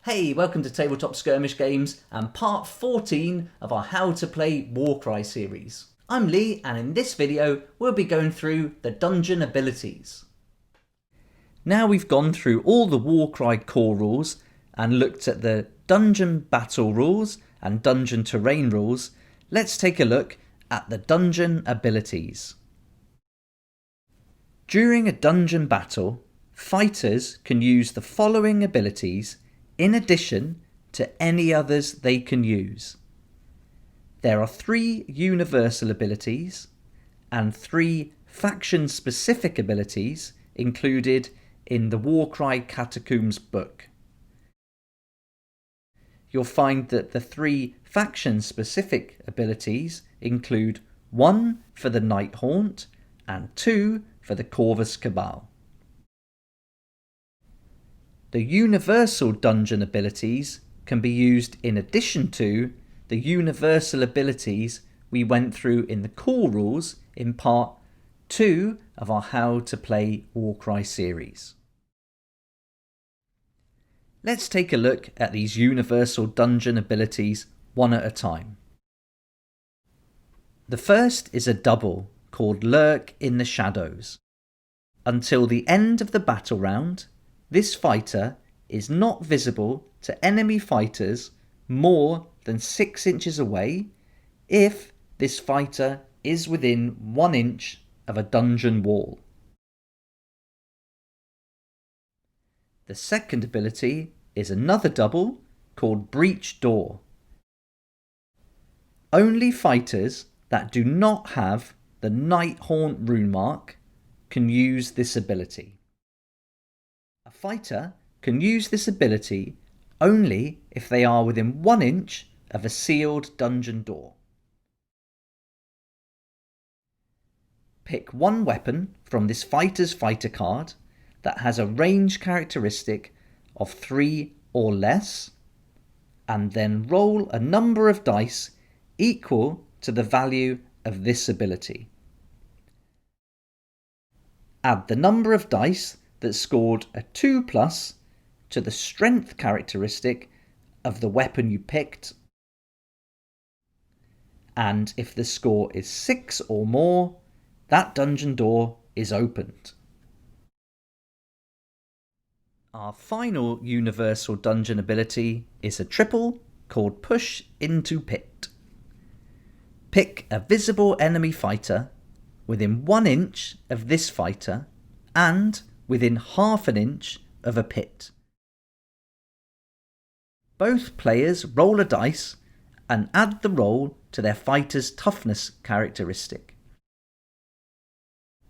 Hey, welcome to Tabletop Skirmish Games and part 14 of our How to Play Warcry series. I'm Lee, and in this video we'll be going through the dungeon abilities. Now we've gone through all the Warcry core rules and looked at the dungeon battle rules and dungeon terrain rules, let's take a look at the dungeon abilities. During a dungeon battle, fighters can use the following abilities in addition to any others they can use. There are 3 universal abilities and 3 faction-specific abilities included in the Warcry Catacombs book. You'll find that the 3 faction-specific abilities include 1 for the Night Haunt and 2 for the Corvus Cabal. The universal dungeon abilities can be used in addition to the universal abilities we went through in the core rules in part 2 of our How to Play Warcry series. Let's take a look at these universal dungeon abilities one at a time. The first is a double called Lurk in the Shadows. Until the end of the battle round, this fighter is not visible to enemy fighters more than 6 inches away if this fighter is within 1 inch of a dungeon wall. The second ability is another double called Breach Door. Only fighters that do not have the Night Haunt rune mark can use this ability. A fighter can use this ability only if they are within 1 inch of a sealed dungeon door. Pick one weapon from this fighter's fighter card that has a range characteristic of 3 or less, and then roll a number of dice equal to the value of this ability. Add the number of dice that scored a 2+ to the strength characteristic of the weapon you picked, and if the score is 6 or more, that dungeon door is opened. Our final universal dungeon ability is a triple called Push into Pit. Pick a visible enemy fighter within 1 inch of this fighter and within ½ an inch of a pit. Both players roll a dice and add the roll to their fighter's toughness characteristic.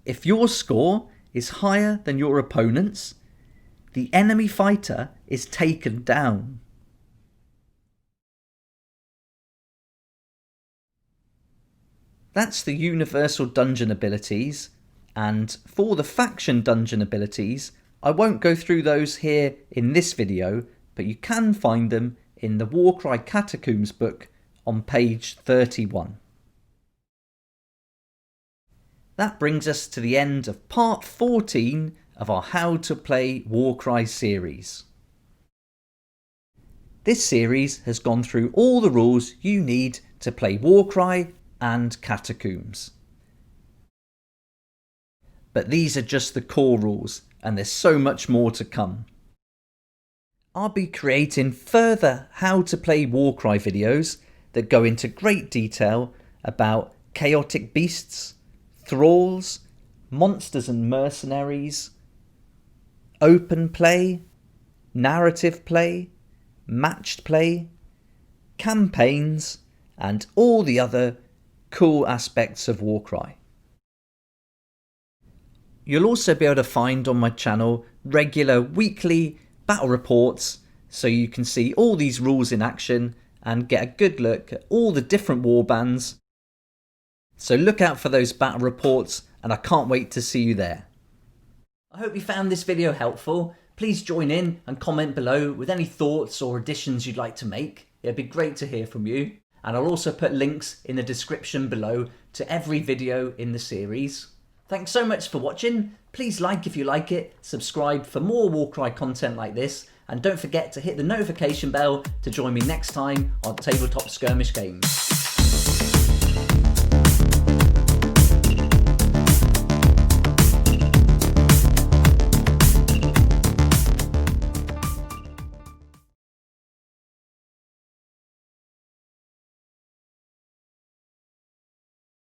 If your score is higher than your opponent's, the enemy fighter is taken down. That's the universal dungeon abilities, and for the faction dungeon abilities, I won't go through those here in this video, but you can find them in the Warcry Catacombs book on page 31. That brings us to the end of part 14 of our How to Play Warcry series. This series has gone through all the rules you need to play Warcry and Catacombs. But these are just the core rules, and there's so much more to come. I'll be creating further How to Play Warcry videos that go into great detail about chaotic beasts, thralls, monsters and mercenaries, open play, narrative play, matched play, campaigns, and all the other cool aspects of Warcry. You'll also be able to find on my channel regular weekly battle reports so you can see all these rules in action and get a good look at all the different warbands. So look out for those battle reports, and I can't wait to see you there. I hope you found this video helpful. Please join in and comment below with any thoughts or additions you'd like to make. It'd be great to hear from you. And I'll also put links in the description below to every video in the series. Thanks so much for watching. Please like if you like it, subscribe for more Warcry content like this, and don't forget to hit the notification bell to join me next time on Tabletop Skirmish Games.